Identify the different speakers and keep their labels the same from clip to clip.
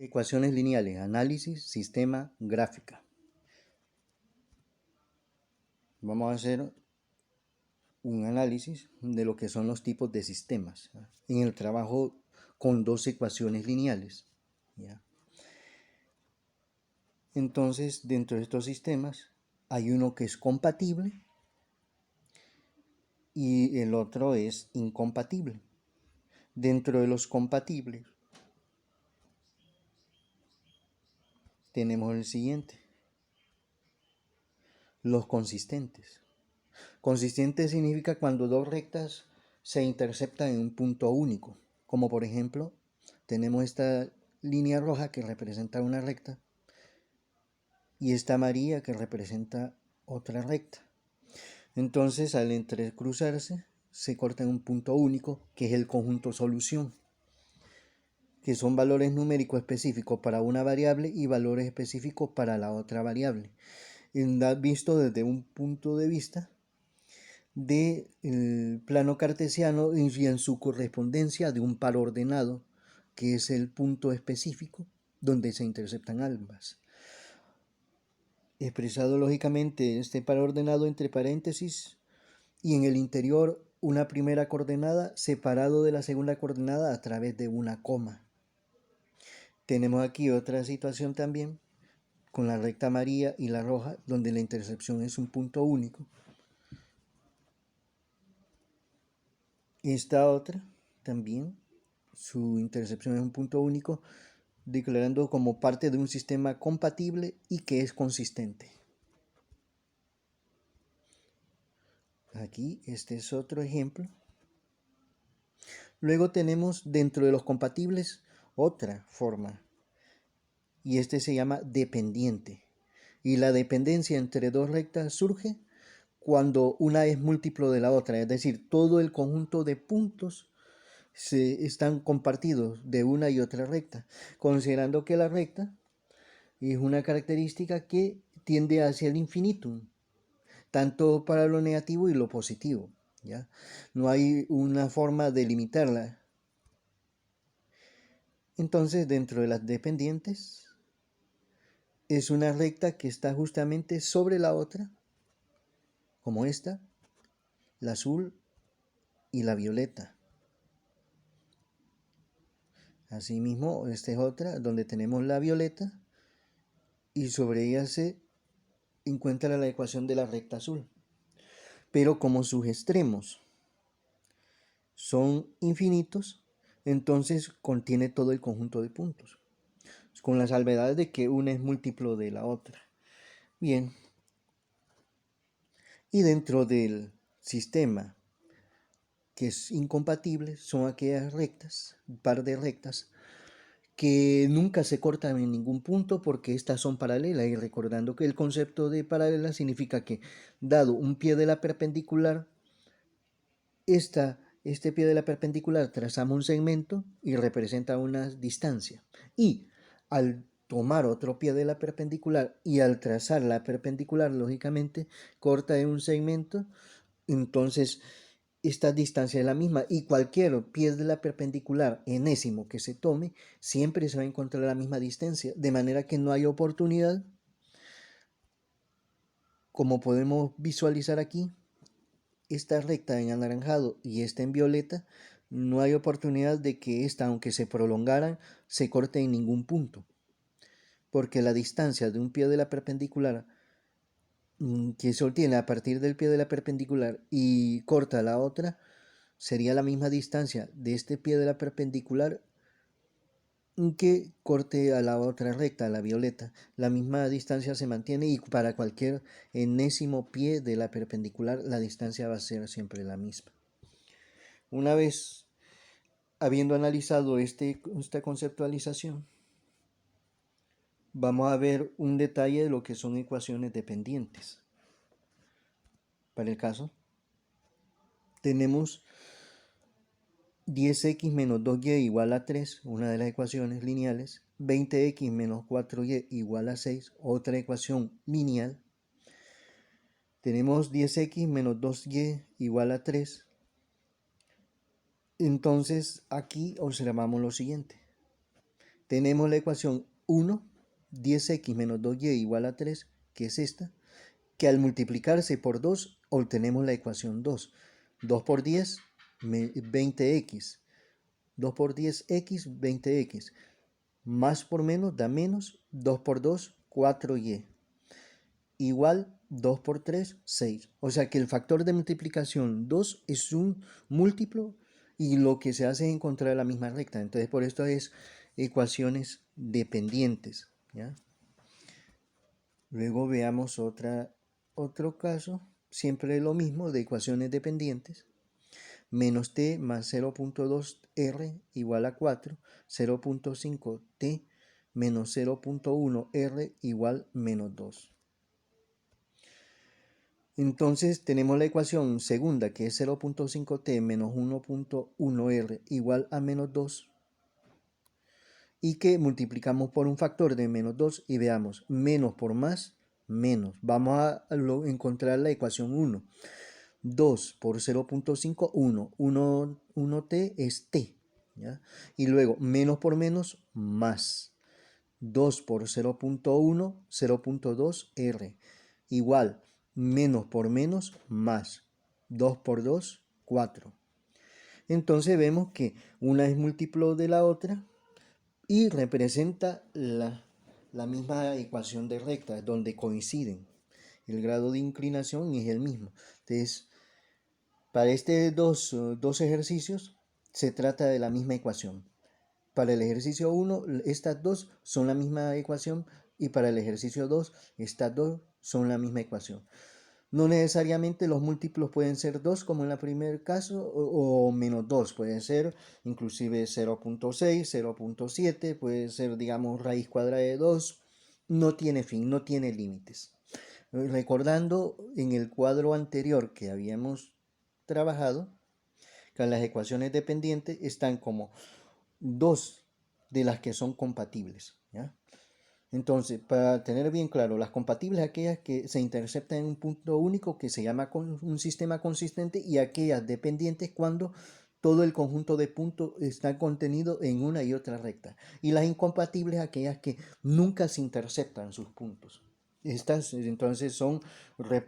Speaker 1: Ecuaciones lineales, análisis, sistema, gráfica. Vamos a hacer un análisis de lo que son los tipos de sistemas en el trabajo con dos ecuaciones lineales. ¿Ya? Entonces, dentro de estos sistemas hay uno que es compatible y el otro es incompatible. Dentro de los compatibles tenemos el siguiente: los consistentes. Consistente significa cuando dos rectas se interceptan en un punto único, como por ejemplo tenemos esta línea roja que representa una recta y esta amarilla que representa otra recta. Entonces, al entrecruzarse se corta en un punto único, que es el conjunto solución, que son valores numéricos específicos para una variable y valores específicos para la otra variable, visto desde un punto de vista del plano cartesiano y en su correspondencia de un par ordenado, que es el punto específico donde se interceptan ambas. Expresado lógicamente este par ordenado entre paréntesis y en el interior una primera coordenada separado de la segunda coordenada a través de una coma. Tenemos aquí otra situación también con la recta amarilla y la roja, donde la intercepción es un punto único. Esta otra también, su intercepción es un punto único, declarando como parte de un sistema compatible y que es consistente. Aquí este es otro ejemplo. Luego tenemos dentro de los compatibles otra forma, y este se llama dependiente. Y la dependencia entre dos rectas surge cuando una es múltiplo de la otra, es decir, todo el conjunto de puntos están compartidos de una y otra recta, considerando que la recta es una característica que tiende hacia el infinitum, tanto para lo negativo y lo positivo. ¿Ya? No hay una forma de limitarla. Entonces, dentro de las dependientes, es una recta que está justamente sobre la otra, como esta, la azul y la violeta. Asimismo, esta es otra donde tenemos la violeta y sobre ella se encuentra la ecuación de la recta azul. Pero como sus extremos son infinitos, entonces contiene todo el conjunto de puntos, con las salvedades de que una es múltiplo de la otra. Bien, y dentro del sistema que es incompatible son aquellas rectas, un par de rectas, que nunca se cortan en ningún punto porque estas son paralelas, y recordando que el concepto de paralela significa que dado un pie de la perpendicular, este pie de la perpendicular trazamos un segmento y representa una distancia, y al tomar otro pie de la perpendicular y al trazar la perpendicular lógicamente corta en un segmento, entonces esta distancia es la misma y cualquier pie de la perpendicular enésimo que se tome siempre se va a encontrar la misma distancia, de manera que no hay oportunidad, como podemos visualizar aquí, esta recta en anaranjado y esta en violeta, no hay oportunidad de que esta, aunque se prolongaran, se corte en ningún punto, porque la distancia de un pie de la perpendicular que se obtiene a partir del pie de la perpendicular y corta la otra, sería la misma distancia de este pie de la perpendicular que corte a la otra recta, a la violeta. La misma distancia se mantiene y para cualquier enésimo pie de la perpendicular la distancia va a ser siempre la misma. Una vez habiendo analizado esta conceptualización, vamos a ver un detalle de lo que son ecuaciones dependientes. Para el caso, tenemos 10x menos 2y igual a 3, una de las ecuaciones lineales, 20x menos 4y igual a 6, otra ecuación lineal. Tenemos 10x menos 2y igual a 3. Entonces aquí observamos lo siguiente. tenemos la ecuación 1, 10x menos 2y igual a 3, que es esta, que al multiplicarse por 2 obtenemos la ecuación 2. 2 por 10, 20x. 2 por 10x, 20x. Más por menos da menos, 2 por 2, 4y. Igual 2 por 3, 6. O sea que el factor de multiplicación 2 es un múltiplo y lo que se hace es encontrar la misma recta. Entonces por esto es ecuaciones dependientes, ¿ya? Luego veamos otro caso, siempre lo mismo, de ecuaciones dependientes. Menos t más 0.2r igual a 4, 0.5t menos 0.1r igual menos 2. Entonces tenemos la ecuación segunda, que es 0.5t menos 1.1r igual a menos 2, y que multiplicamos por un factor de menos 2 y veamos, menos por más, menos. Vamos a encontrar la ecuación 1. 2 por 0.5, 1. 1t es t, ¿ya? Y luego, menos por menos, más. 2 por 0.1, 0.2r. Igual, menos por menos, más. 2 por 2, 4. Entonces vemos que una es múltiplo de la otra y representa la misma ecuación de rectas, donde coinciden. El grado de inclinación es el mismo. Entonces, para estos dos ejercicios se trata de la misma ecuación. Para el ejercicio 1, estas dos son la misma ecuación, y para el ejercicio 2, estas dos son la misma ecuación. No necesariamente los múltiplos pueden ser 2 como en el primer caso, o menos 2, puede ser inclusive 0.6, 0.7, puede ser, digamos, raíz cuadrada de 2, no tiene fin, no tiene límites. Recordando en el cuadro anterior que habíamos trabajado, que las ecuaciones dependientes están como dos de las que son compatibles, ¿ya? Entonces, para tener bien claro, las compatibles aquellas que se interceptan en un punto único que se llama un sistema consistente, y aquellas dependientes cuando todo el conjunto de puntos está contenido en una y otra recta. Y las incompatibles aquellas que nunca se interceptan sus puntos. Estas entonces son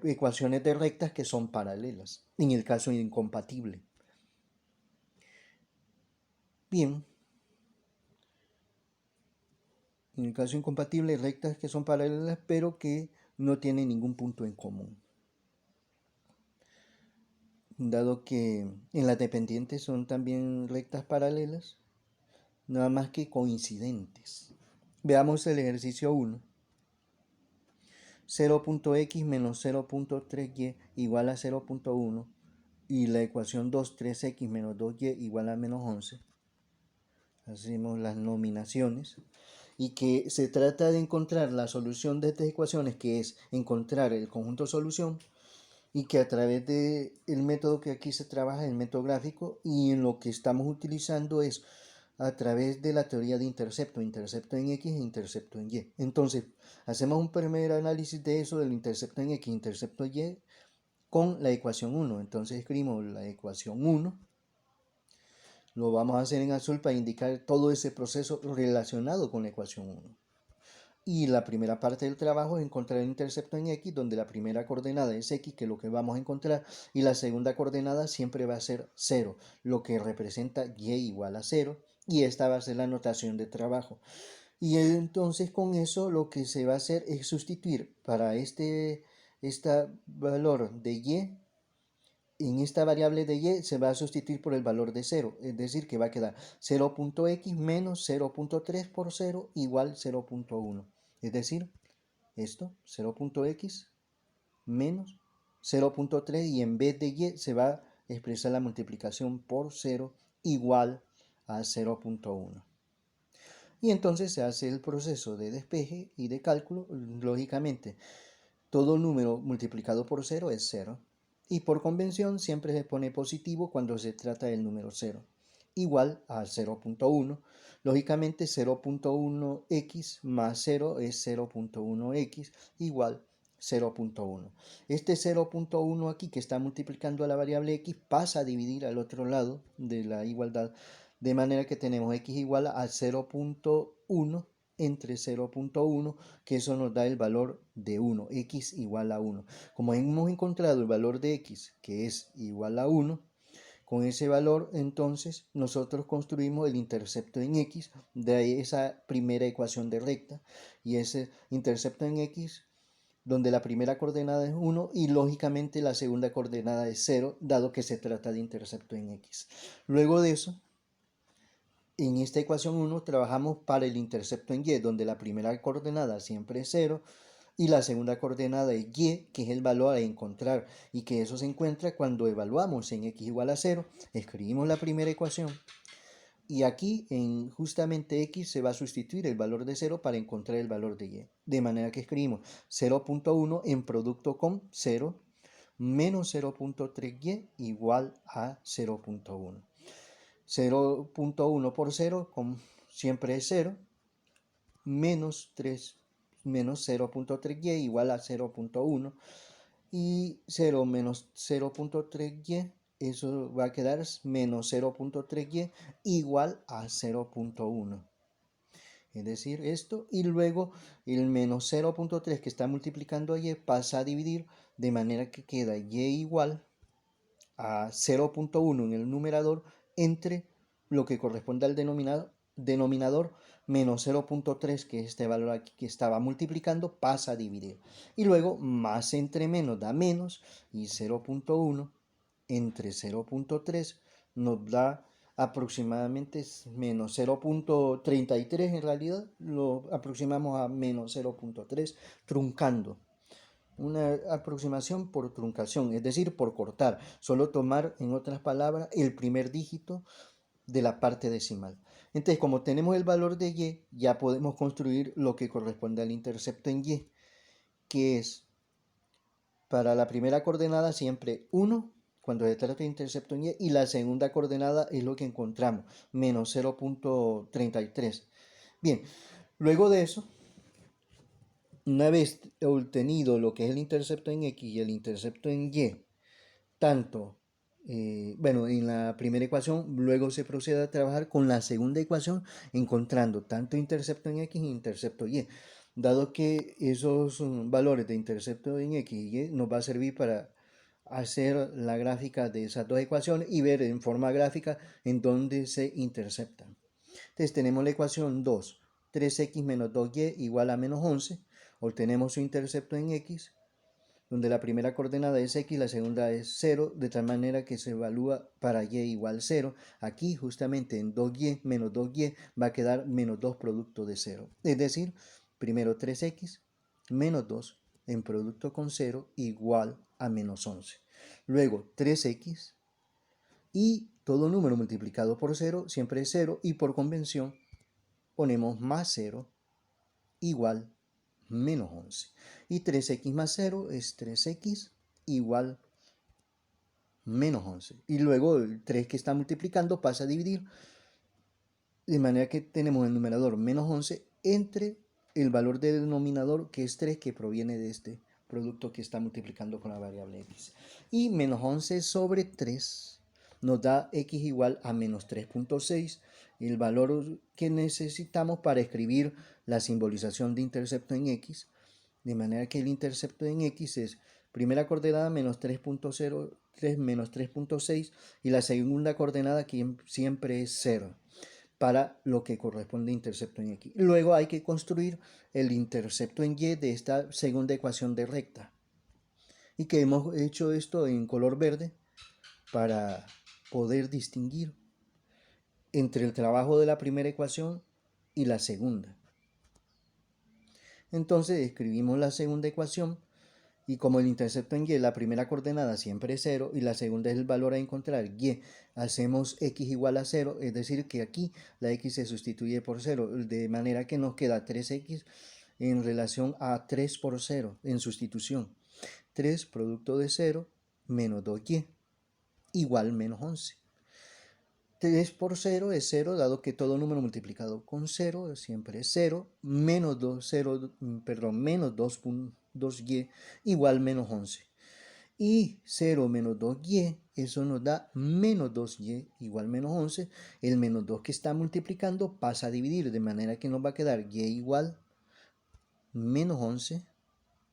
Speaker 1: ecuaciones de rectas que son paralelas, en el caso incompatible. Bien, en el caso incompatible, rectas que son paralelas pero que no tienen ningún punto en común. Dado que en las dependientes son también rectas paralelas, nada más que coincidentes. Veamos el ejercicio 1. 0.x menos 0.3y igual a 0.1 y la ecuación 2, 3x menos 2y igual a menos 11. Hacemos las nominaciones. Y que se trata de encontrar la solución de estas ecuaciones, que es encontrar el conjunto solución, y que a través del método que aquí se trabaja, el método gráfico, y en lo que estamos utilizando es a través de la teoría de intercepto en x e intercepto en y. Entonces, hacemos un primer análisis de eso, del intercepto en x, intercepto en y, con la ecuación 1. Entonces escribimos la ecuación 1. Lo vamos a hacer en azul para indicar todo ese proceso relacionado con la ecuación 1. Y la primera parte del trabajo es encontrar el intercepto en x, donde la primera coordenada es x, que es lo que vamos a encontrar, y la segunda coordenada siempre va a ser 0, lo que representa y igual a 0, y esta va a ser la notación de trabajo. Y entonces con eso lo que se va a hacer es sustituir para este valor de y. En esta variable de y se va a sustituir por el valor de 0, es decir, que va a quedar 0.x menos 0.3 por 0 igual 0.1. Es decir, esto, 0.x menos 0.3, y en vez de y se va a expresar la multiplicación por 0 igual a 0.1. Y entonces se hace el proceso de despeje y de cálculo. Lógicamente, todo número multiplicado por 0 es 0. Y por convención siempre se pone positivo cuando se trata del número 0. Igual a 0.1. Lógicamente 0.1x más 0 es 0.1x igual 0.1. Este 0.1 aquí que está multiplicando a la variable x pasa a dividir al otro lado de la igualdad De manera que tenemos x igual a 0.1 entre 0.1, que eso nos da el valor de 1, x igual a 1. Como hemos encontrado el valor de x, que es igual a 1, con ese valor, entonces, nosotros construimos el intercepto en x de esa primera ecuación de recta, y ese intercepto en x, donde la primera coordenada es 1 y lógicamente la segunda coordenada es 0, dado que se trata de intercepto en x. Luego de eso, en esta ecuación 1 trabajamos para el intercepto en y, donde la primera coordenada siempre es 0 y la segunda coordenada es y, que es el valor a encontrar, y que eso se encuentra cuando evaluamos en x igual a 0, escribimos la primera ecuación, y aquí en justamente x se va a sustituir el valor de 0 para encontrar el valor de y. De manera que escribimos 0.1 en producto con 0 menos 0.3y igual a 0.1. 0.1 por 0 siempre es 0, menos 0.3y igual a 0.1, y 0 menos 0.3y, eso va a quedar menos 0.3y igual a 0.1. Es decir, esto, y luego el menos 0.3 que está multiplicando a y pasa a dividir, de manera que queda y igual a 0.1 en el numerador entre lo que corresponde al denominador menos 0.3, que es este valor aquí que estaba multiplicando, pasa a dividir. Y luego más entre menos da menos, y 0.1 entre 0.3 nos da aproximadamente menos 0.33, en realidad lo aproximamos a menos 0.3, truncando. Una aproximación por truncación, es decir, por cortar, solo tomar, en otras palabras, el primer dígito de la parte decimal. Entonces, como tenemos el valor de y, ya podemos construir lo que corresponde al intercepto en y, que es para la primera coordenada siempre 1, cuando se trata de intercepto en y la segunda coordenada es lo que encontramos, menos 0.33. Bien, luego de eso, una vez obtenido lo que es el intercepto en x y el intercepto en y, tanto, bueno, en la primera ecuación, luego se procede a trabajar con la segunda ecuación, encontrando tanto intercepto en x e intercepto y. Dado que esos valores de intercepto en x y y nos va a servir para hacer la gráfica de esas dos ecuaciones y ver en forma gráfica en dónde se interceptan. Entonces tenemos la ecuación 2, 3x menos 2y igual a menos 11, obtenemos su intercepto en x, donde la primera coordenada es x, la segunda es 0, de tal manera que se evalúa para y igual 0. Aquí justamente en 2y menos 2y va a quedar menos 2 producto de 0. Es decir, primero 3x menos 2 en producto con 0 igual a menos 11. Luego 3x y todo número multiplicado por 0 siempre es 0, y por convención ponemos más 0 igual menos 11. Y 3x más 0 es 3x igual menos 11. Y luego el 3 que está multiplicando pasa a dividir, de manera que tenemos el numerador menos 11 entre el valor del denominador, que es 3, que proviene de este producto que está multiplicando con la variable x. Y menos 11 sobre 3 nos da x igual a menos 3.6, el valor que necesitamos para escribir la simbolización de intercepto en x, de manera que el intercepto en x es primera coordenada menos 3.03 menos 3.6, y la segunda coordenada que siempre es 0 para lo que corresponde a intercepto en x. Luego hay que construir el intercepto en y de esta segunda ecuación de recta, y que hemos hecho esto en color verde para poder distinguir entre el trabajo de la primera ecuación y la segunda. Entonces escribimos la segunda ecuación, y como el intercepto en y, la primera coordenada siempre es 0 y la segunda es el valor a encontrar y, hacemos x igual a 0, es decir que aquí la x se sustituye por 0, de manera que nos queda 3x en relación a 3 por 0 en sustitución. 3 producto de 0 menos 2y igual menos 11. 3 por 0 es 0, dado que todo número multiplicado con 0 siempre es 0, menos 2y igual menos 11. Y 0 menos 2y, eso nos da menos 2y igual menos 11. El menos 2 que está multiplicando pasa a dividir, de manera que nos va a quedar y igual menos 11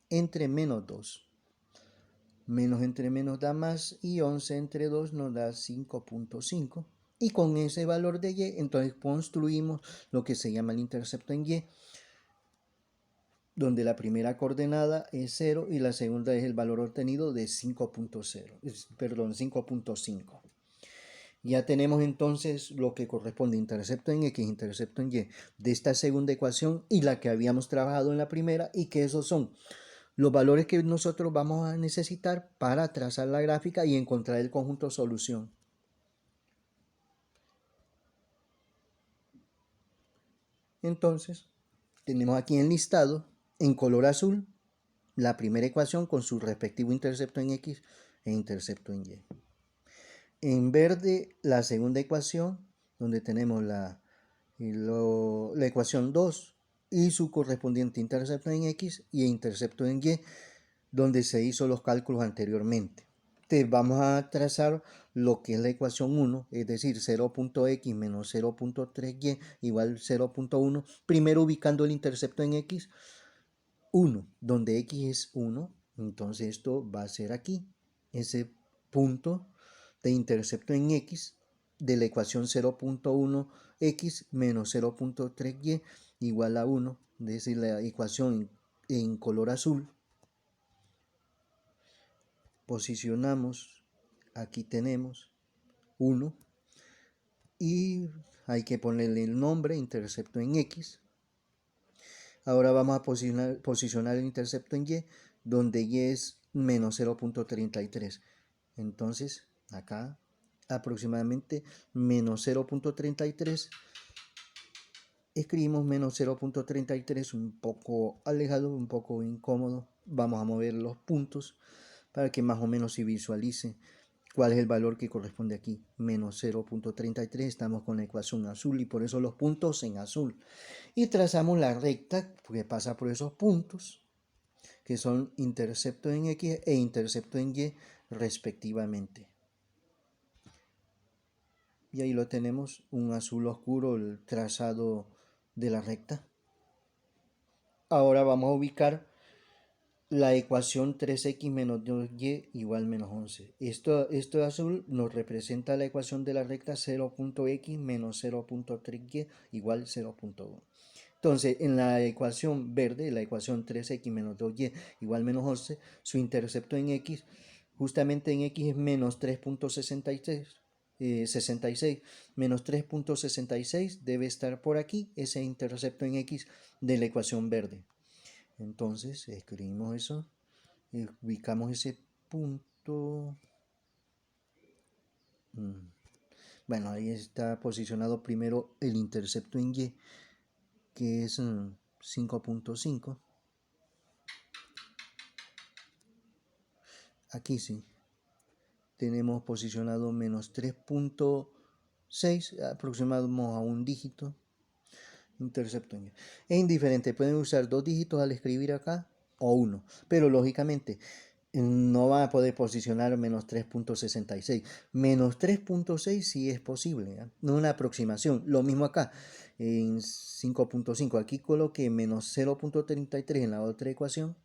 Speaker 1: entre menos 2. Menos entre menos da más y 11 entre 2 nos da 5.5. Y con ese valor de y, entonces construimos lo que se llama el intercepto en y, donde la primera coordenada es 0 y la segunda es el valor obtenido de 5.5. Ya tenemos entonces lo que corresponde intercepto en x, intercepto en y de esta segunda ecuación y la que habíamos trabajado en la primera, y que esos son los valores que nosotros vamos a necesitar para trazar la gráfica y encontrar el conjunto solución. Entonces, tenemos aquí enlistado en color azul la primera ecuación con su respectivo intercepto en x e intercepto en y. En verde, la segunda ecuación, donde tenemos la ecuación 2 y su correspondiente intercepto en x y intercepto en y, donde se hizo los cálculos anteriormente. Entonces vamos a trazar lo que es la ecuación 1, es decir, 0.x menos 0.3y igual 0.1, primero ubicando el intercepto en x, 1, donde x es 1, entonces esto va a ser aquí, ese punto de intercepto en x de la ecuación 0.1x menos 0.3y igual a 1, es decir, la ecuación en color azul. Posicionamos, aquí tenemos 1 y hay que ponerle el nombre intercepto en x. Ahora vamos a posicionar el intercepto en y, donde y es menos 0.33. Entonces acá aproximadamente menos 0.33. Escribimos menos 0.33, un poco alejado, un poco incómodo. Vamos a mover los puntos para que más o menos se visualice cuál es el valor que corresponde aquí. Menos 0.33, estamos con la ecuación azul y por eso los puntos en azul. Y trazamos la recta que pasa por esos puntos, que son intercepto en x e intercepto en y respectivamente. Y ahí lo tenemos, un azul oscuro, el trazado de la recta. Ahora vamos a ubicar la ecuación 3x menos 2y igual menos 11. Esto de azul nos representa la ecuación de la recta 0.x menos 0.3y igual 0.1. Entonces, en la ecuación verde, la ecuación 3x menos 2y igual menos 11, su intercepto en x, justamente en x es menos 3.66. 66 menos 3.66 debe estar por aquí, ese intercepto en x de la ecuación verde. Entonces escribimos eso y ubicamos ese punto. Bueno, ahí está posicionado primero el intercepto en y, que es 5.5. Aquí sí tenemos posicionado menos 3.6, aproximamos a un dígito. Intercepto en y. Es indiferente, pueden usar dos dígitos al escribir acá o uno, pero lógicamente no va a poder posicionar menos 3.66. Menos 3.6 sí es posible, ¿eh? No una aproximación. Lo mismo acá, en 5.5. Aquí coloqué menos 0.33 en la otra ecuación.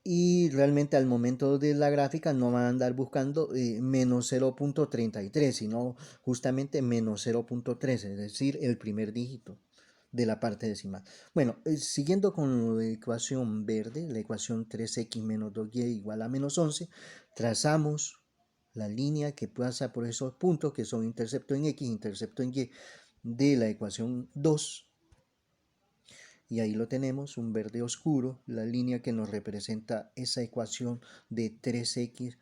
Speaker 1: Y realmente al momento de la gráfica no van a andar buscando menos 0.33, sino justamente menos 0.13, es decir, el primer dígito de la parte decimal. Bueno, siguiendo con la ecuación verde, la ecuación 3x menos 2y igual a menos 11, trazamos la línea que pasa por esos puntos que son intercepto en x, intercepto en y de la ecuación 2. Y ahí lo tenemos, un verde oscuro, la línea que nos representa esa ecuación de 3x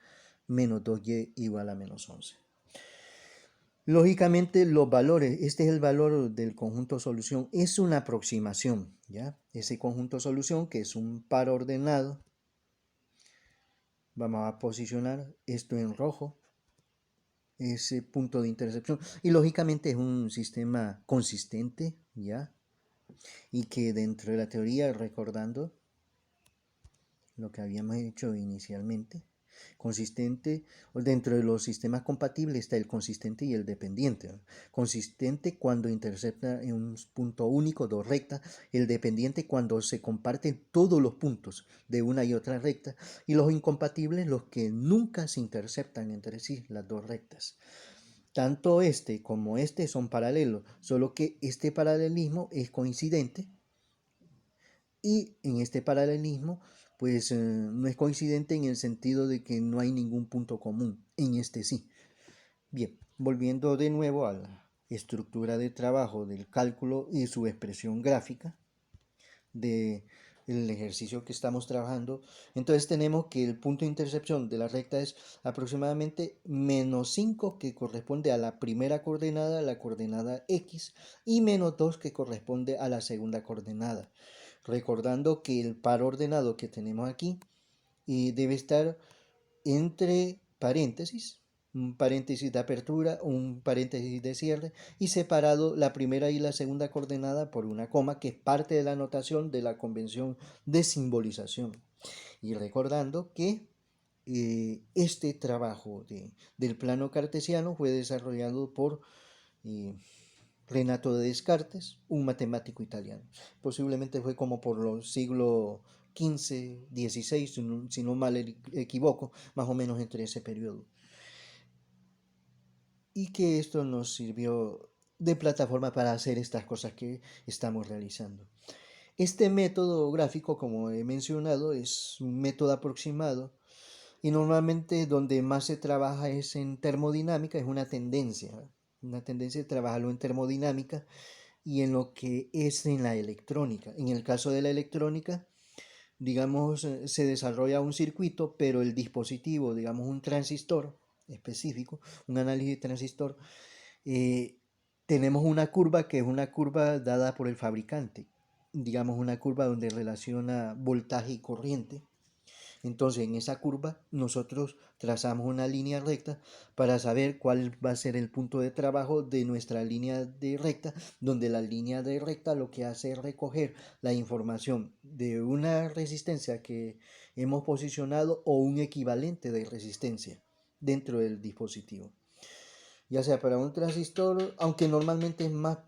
Speaker 1: menos 2y igual a menos 11. Lógicamente los valores, este es el valor del conjunto solución, es una aproximación, ¿ya? Ese conjunto solución que es un par ordenado, vamos a posicionar esto en rojo, ese punto de intercepción, y lógicamente es un sistema consistente, ¿ya? Y que dentro de la teoría, recordando lo que habíamos hecho inicialmente, Consistente, dentro de los sistemas compatibles está el consistente y el dependiente, ¿no? Consistente cuando intercepta en un punto único, dos rectas. El dependiente cuando se comparten todos los puntos de una y otra recta. Y los incompatibles, los que nunca se interceptan entre sí, las dos rectas. Tanto este como este son paralelos, solo que este paralelismo es coincidente y en este paralelismo pues no es coincidente en el sentido de que no hay ningún punto común, en este sí. Bien, volviendo de nuevo a la estructura de trabajo del cálculo y su expresión gráfica del ejercicio que estamos trabajando, entonces tenemos que el punto de intercepción de la recta es aproximadamente menos 5 que corresponde a la primera coordenada, la coordenada X, y menos 2 que corresponde a la segunda coordenada. Recordando que el par ordenado que tenemos aquí debe estar entre paréntesis, un paréntesis de apertura, un paréntesis de cierre, y separado la primera y la segunda coordenada por una coma, que es parte de la notación de la convención de simbolización. Y recordando que este trabajo del plano cartesiano fue desarrollado por Renato de Descartes, un matemático italiano. Posiblemente fue como por los siglos XV, XVI, si no mal equivoco, más o menos entre ese periodo. Y que esto nos sirvió de plataforma para hacer estas cosas que estamos realizando. Este método gráfico, como he mencionado, es un método aproximado y normalmente donde más se trabaja es en termodinámica, es una tendencia de trabajarlo en termodinámica y en lo que es en la electrónica. En el caso de la electrónica, digamos, se desarrolla un circuito, pero el dispositivo, digamos, un transistor específico, un análisis de transistor, eh, tenemos una curva que es una curva dada por el fabricante, digamos, una curva donde relaciona voltaje y corriente. Entonces, en esa curva nosotros trazamos una línea recta para saber cuál va a ser el punto de trabajo de nuestra línea de recta, donde la línea de recta lo que hace es recoger la información de una resistencia que hemos posicionado o un equivalente de resistencia dentro del dispositivo. Ya sea para un transistor, aunque normalmente es más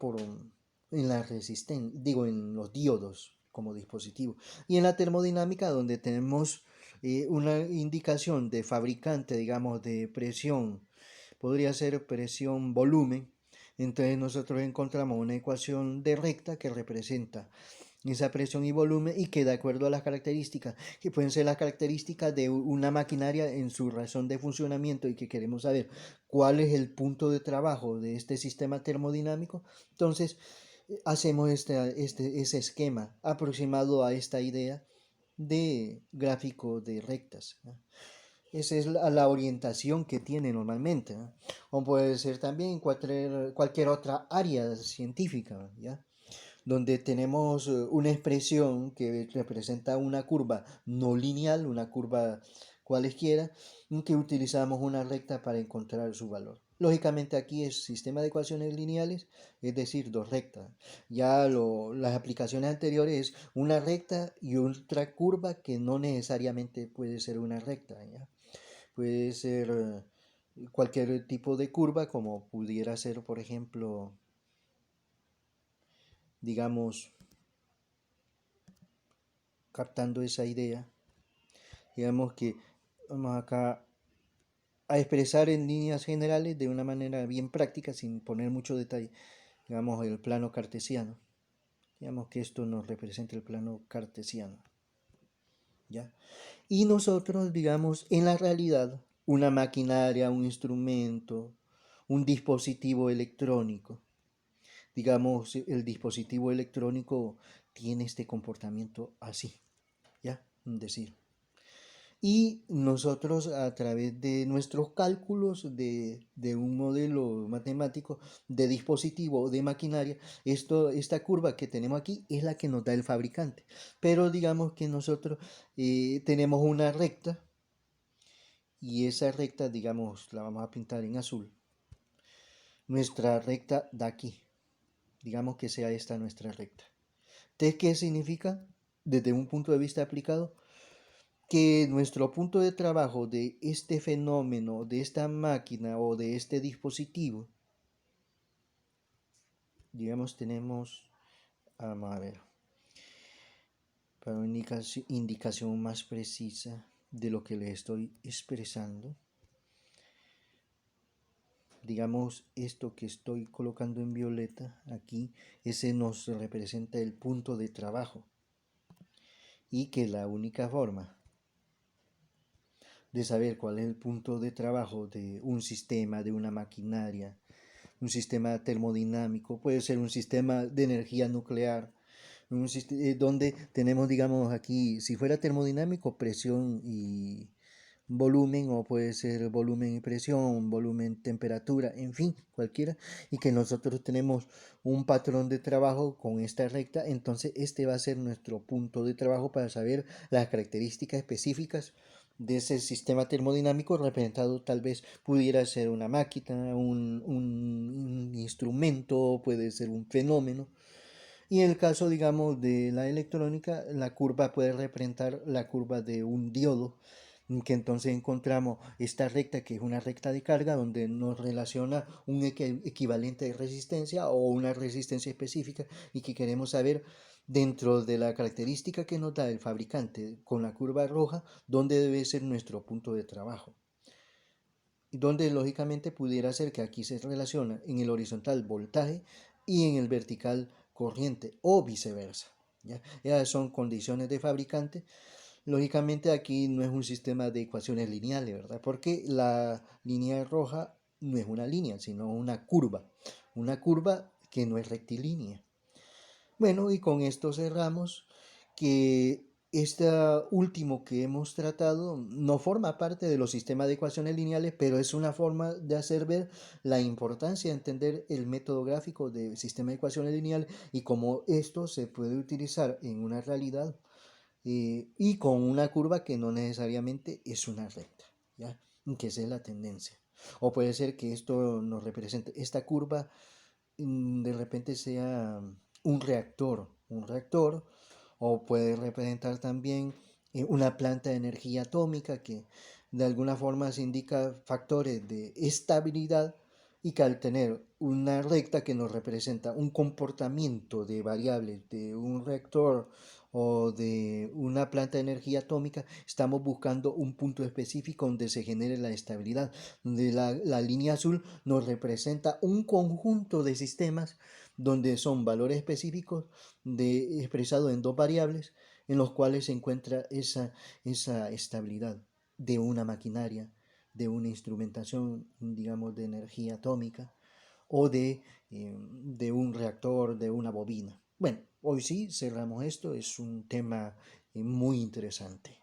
Speaker 1: en la resistencia, digo en los diodos como dispositivo. Y en la termodinámica donde tenemos una indicación de fabricante, digamos, de presión, podría ser presión volumen. Entonces nosotros encontramos una ecuación de recta que representa esa presión y volumen y que de acuerdo a las características, que pueden ser las características de una maquinaria en su razón de funcionamiento y que queremos saber cuál es el punto de trabajo de este sistema termodinámico, entonces hacemos ese esquema aproximado a esta idea de gráfico de rectas, ¿no? Esa es la orientación que tiene normalmente, ¿no? O puede ser también cualquier otra área científica, ¿ya? Donde tenemos una expresión que representa una curva no lineal, una curva cualesquiera, en que utilizamos una recta para encontrar su valor. Lógicamente aquí es sistema de ecuaciones lineales, es decir, dos rectas. Ya las aplicaciones anteriores es una recta y otra curva que no necesariamente puede ser una recta, ¿ya? Puede ser cualquier tipo de curva, como pudiera ser, por ejemplo, digamos, captando esa idea, digamos que vamos acá a expresar en líneas generales de una manera bien práctica, sin poner mucho detalle, digamos el plano cartesiano. Digamos que esto nos representa el plano cartesiano, ¿ya? Y nosotros, digamos, en la realidad, una maquinaria, un instrumento, un dispositivo electrónico, digamos, el dispositivo electrónico tiene este comportamiento así, ¿ya? Es decir, y nosotros a través de nuestros cálculos de un modelo matemático de dispositivo o de maquinaria, esta curva que tenemos aquí es la que nos da el fabricante. Pero digamos que nosotros tenemos una recta y esa recta, digamos, la vamos a pintar en azul. Nuestra recta de aquí, digamos que sea esta nuestra recta. Entonces, ¿qué significa desde un punto de vista aplicado? que nuestro punto de trabajo de este fenómeno, de esta máquina o de este dispositivo, digamos, tenemos, vamos a ver, para una indicación más precisa de lo que le estoy expresando, digamos, esto que estoy colocando en violeta aquí, ese nos representa el punto de trabajo, y que la única forma de saber cuál es el punto de trabajo de un sistema, de una maquinaria, un sistema termodinámico, puede ser un sistema de energía nuclear, donde tenemos, digamos, aquí, si fuera termodinámico, presión y volumen, o puede ser volumen y presión, volumen, temperatura, en fin, cualquiera, y que nosotros tenemos un patrón de trabajo con esta recta, entonces este va a ser nuestro punto de trabajo para saber las características específicas de ese sistema termodinámico representado. Tal vez pudiera ser una máquina, un instrumento, puede ser un fenómeno. Y en el caso, digamos, de la electrónica, la curva puede representar la curva de un diodo, que entonces encontramos esta recta, que es una recta de carga, donde nos relaciona un equivalente de resistencia o una resistencia específica, y que queremos saber, dentro de la característica que nos da el fabricante con la curva roja, dónde debe ser nuestro punto de trabajo. Donde lógicamente pudiera ser que aquí se relaciona en el horizontal voltaje y en el vertical corriente, o viceversa. ¿Ya? Esas son condiciones de fabricante. Lógicamente aquí no es un sistema de ecuaciones lineales, ¿verdad? Porque la línea roja no es una línea, sino una curva que no es rectilínea. Bueno, y con esto cerramos que este último que hemos tratado no forma parte de los sistemas de ecuaciones lineales, pero es una forma de hacer ver la importancia de entender el método gráfico del sistema de ecuaciones lineales y cómo esto se puede utilizar en una realidad, y con una curva que no necesariamente es una recta, ¿ya? Que esa es la tendencia. O puede ser que esto nos represente, esta curva de repente sea un reactor, o puede representar también una planta de energía atómica, que de alguna forma se indica factores de estabilidad, y que al tener una recta que nos representa un comportamiento de variables de un reactor o de una planta de energía atómica, estamos buscando un punto específico donde se genere la estabilidad, donde la línea azul nos representa un conjunto de sistemas donde son valores específicos expresados en dos variables, en los cuales se encuentra esa estabilidad de una maquinaria, de una instrumentación, digamos, de energía atómica, o de un reactor, de una bobina. Bueno, hoy sí cerramos esto, es un tema muy interesante.